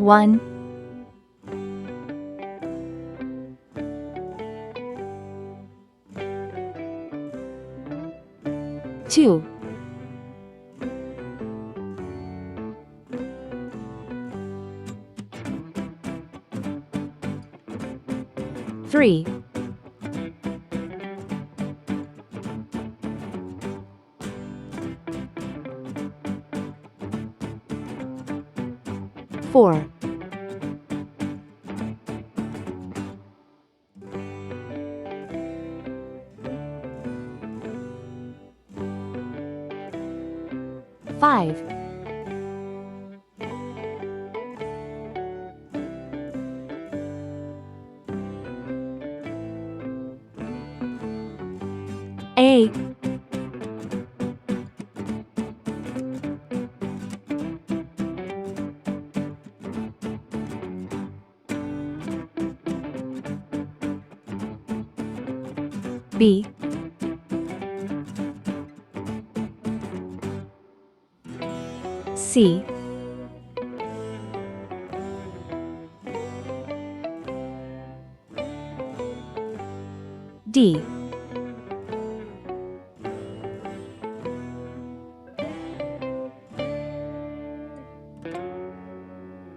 1, 2, 3, 4, 5, 8, B, C, D,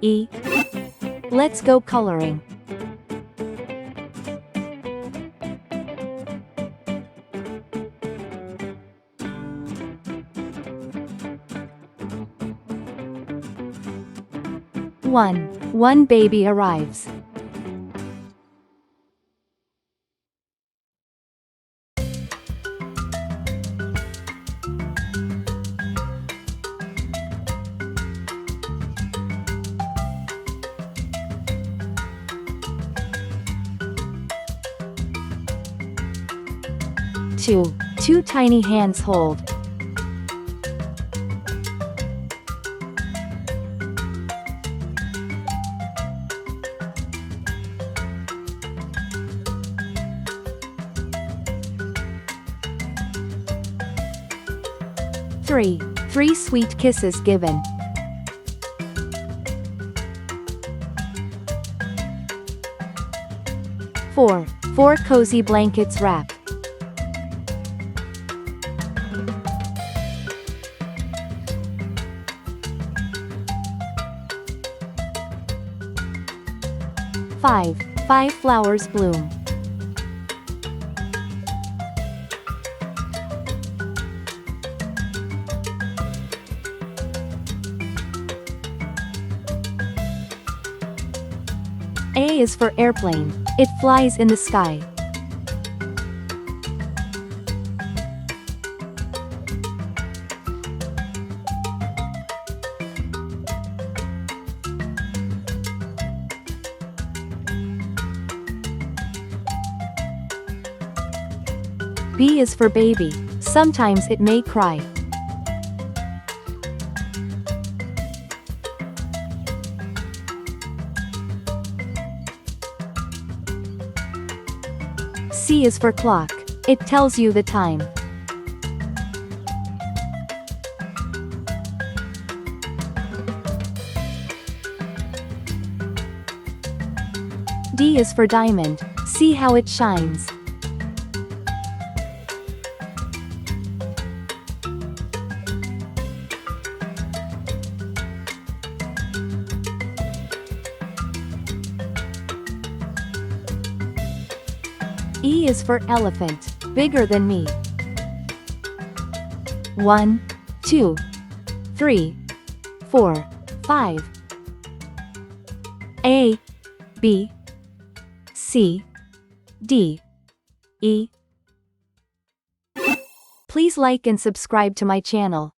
E. Let's go coloring. One baby arrives. Two tiny hands hold. 3 sweet kisses given. 4 cozy blankets wrapped. 5 flowers bloom. 'A' is for airplane. It flies in the sky. 'B' is for baby. Sometimes it may cry. 'C' is for clock. It tells you the time. 'D' is for diamond. See how it shines. 'E' is for elephant. Bigger than me. 1, 2, 3, 4, 5. A, B, C, D, E. Please like and subscribe to my channel.